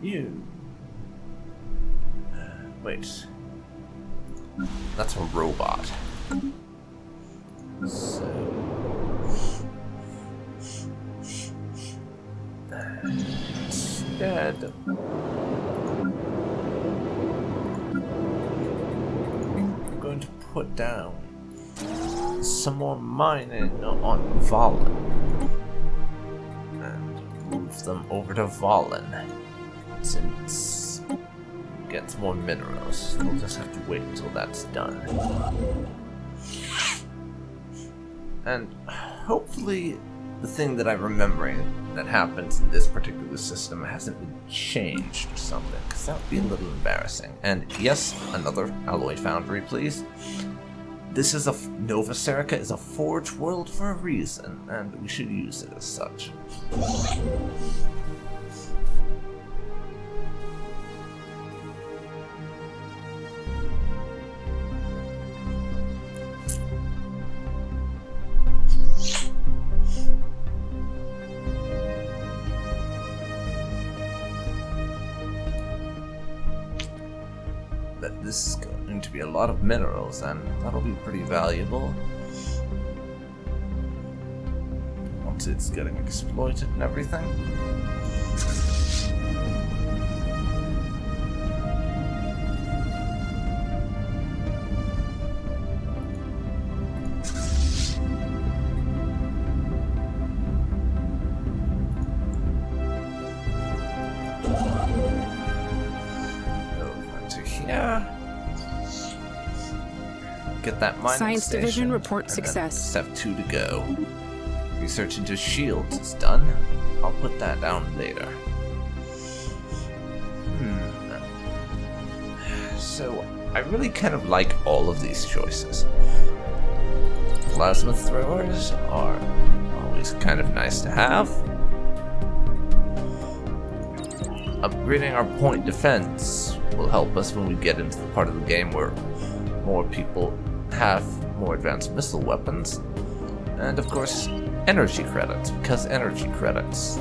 You. Wait. That's a robot. So. Instead. I'm going to put down some more mining on Valen. And move them over to Valen. Since we get some more minerals. We'll just have to wait until that's done. And hopefully the thing that I'm remembering that happens in this particular system hasn't been changed or something, because that would be a little embarrassing. And yes, another alloy foundry, please. This is Nova Serica is a forge world for a reason, and we should use it as such. But this is going to be a lot of minerals, and that'll be pretty valuable once it's getting exploited and everything. Get that mining Science station, Division report and success. Step 2 to go. Research into shields is done. I'll put that down later. So, I really kind of like all of these choices. Plasma throwers are always kind of nice to have. Upgrading our point defense will help us when we get into the part of the game where more people have more advanced missile weapons. And of course, energy credits, because energy credits.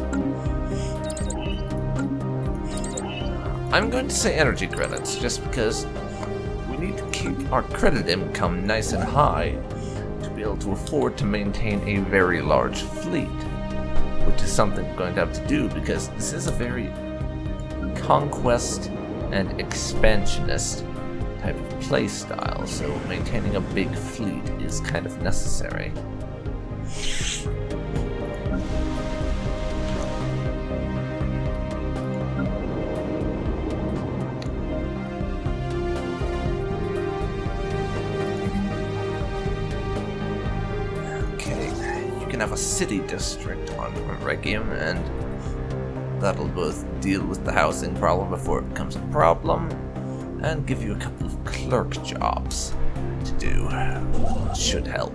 I'm going to say energy credits just because we need to keep our credit income nice and high to be able to afford to maintain a very large fleet, which is something we're going to have to do because this is a very conquest and expansionist type of playstyle, so maintaining a big fleet is kind of necessary. Have a city district on Regium, and that'll both deal with the housing problem before it becomes a problem, and give you a couple of clerk jobs to do. Should help.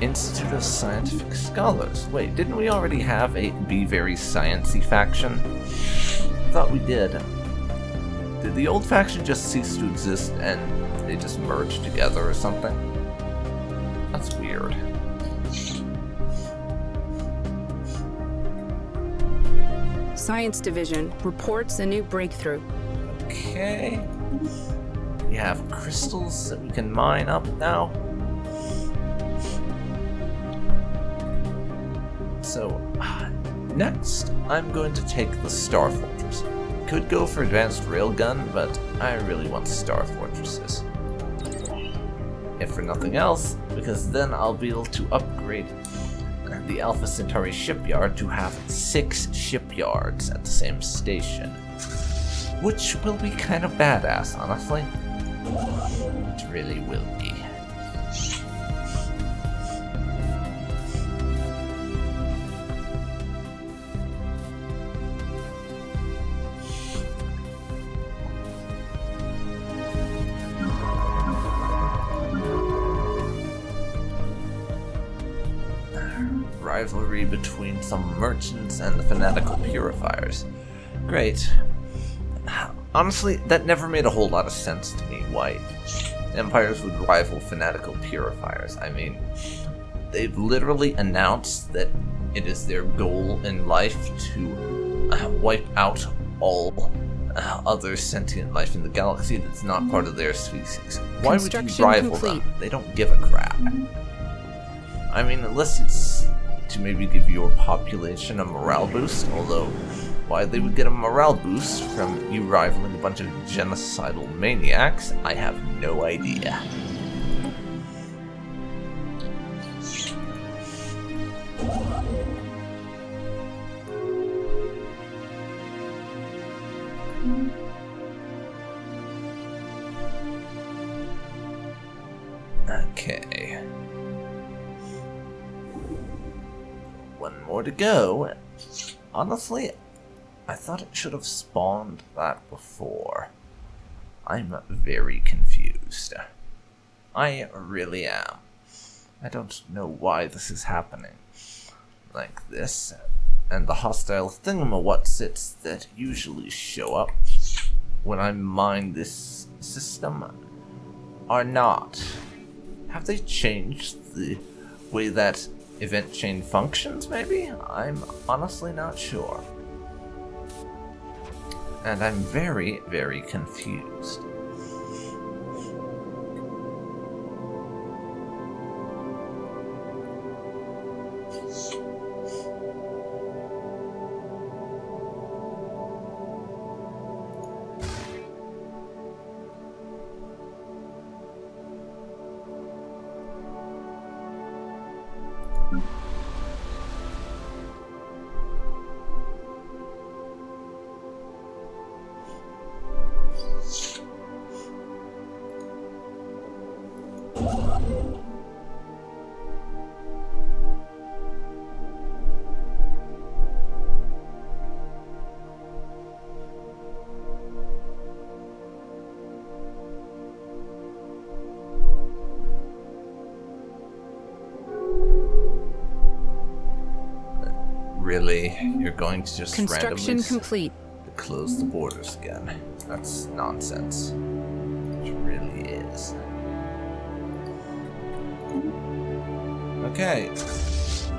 Institute of Scientific Scholars. Wait, didn't we already have a Be Very Sciencey faction? I thought we did. Did the old faction just cease to exist and they just merged together or something? That's weird. Science Division reports a new breakthrough. Okay. We have crystals that we can mine up now. So, next, I'm going to take the Star Fortress. Could go for advanced railgun, but I really want Star Fortresses. If for nothing else, because then I'll be able to upgrade the Alpha Centauri shipyard to have 6 shipyards at the same station. Which will be kind of badass, honestly. It really will be. Rivalry between some merchants and the fanatical purifiers. Great. Honestly, that never made a whole lot of sense to me, why empires would rival fanatical purifiers. I mean, they've literally announced that it is their goal in life to wipe out all other sentient life in the galaxy that's not part of their species. Why would you rival them? They don't give a crap. I mean, unless it's to maybe give your population a morale boost, although why they would get a morale boost from you rivaling a bunch of genocidal maniacs, I have no idea. Okay. One more to go. Honestly, I thought it should have spawned that before. I'm very confused. I really am. I don't know why this is happening like this, and the hostile thingamawhatsits that usually show up when I mine this system are not. Have they changed the way that event chain functions, maybe? I'm honestly not sure. And I'm very, very confused. Really? You're going to just Construction randomly complete. Close the borders again? That's nonsense. It really is. Okay.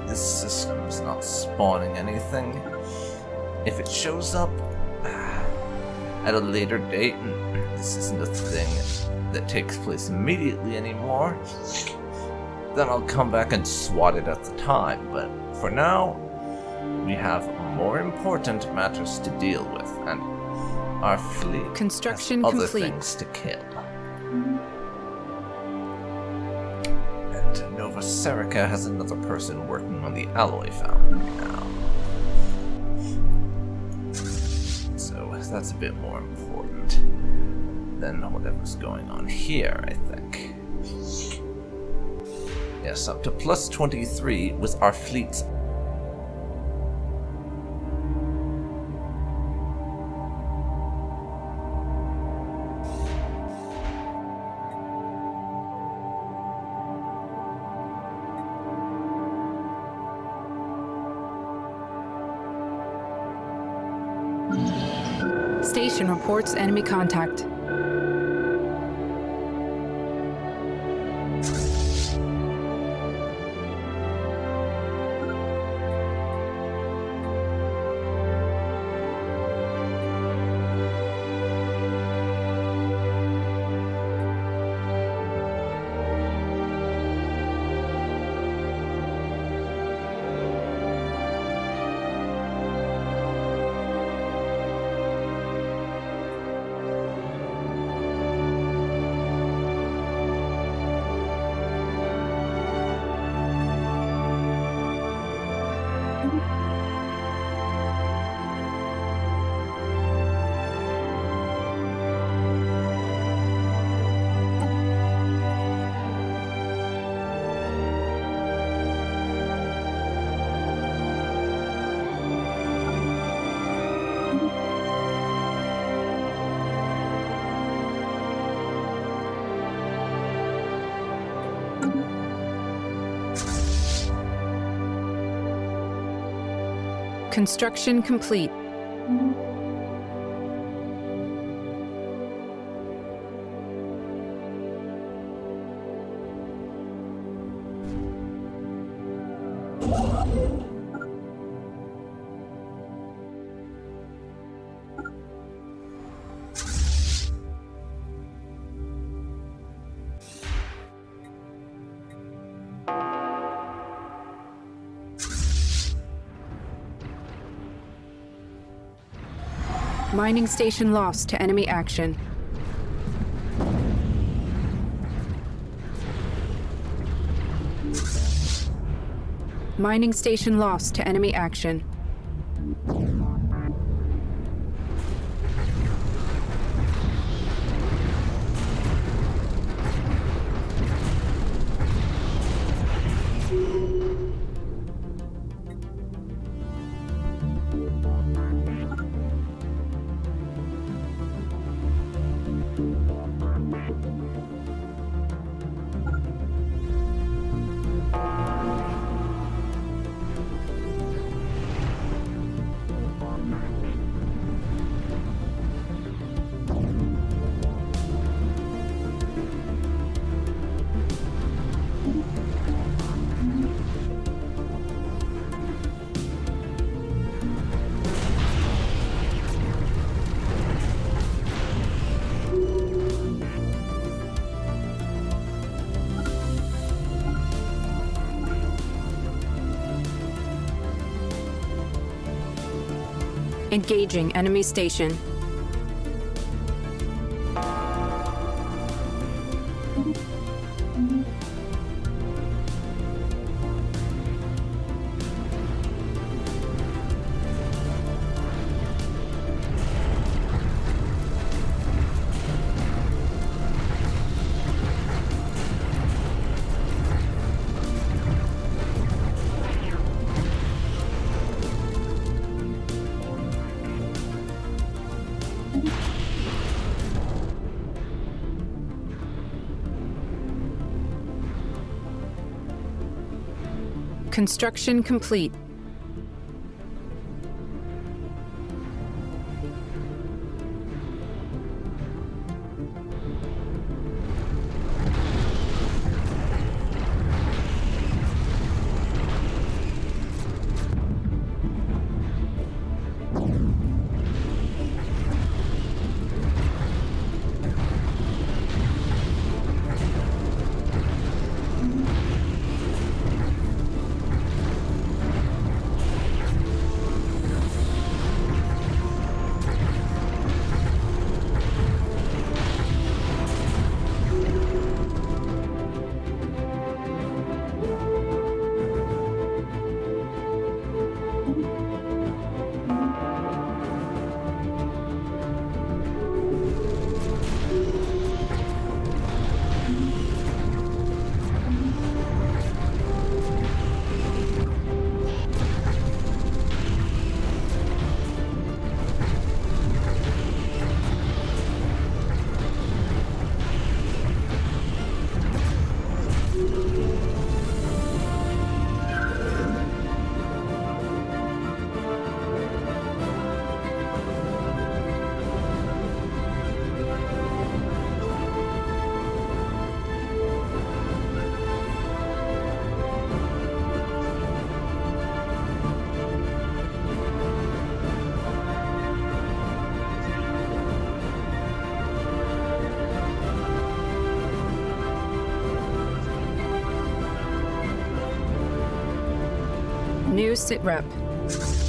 This system's not spawning anything. if it shows up at a later date, and this isn't a thing that takes place immediately anymore, then I'll come back and swat it at the time. But for now, we have more important matters to deal with, and our fleet Construction has other complete. things to kill. And Nova Serica has another person working on the alloy foundry now. So that's a bit more important than whatever's going on here, I think. Yes, up to plus 23 with our fleet's Station reports enemy contact. Construction complete. Mining station lost to enemy action. Mining station lost to enemy action. Engaging enemy station. Construction complete. new sitrep.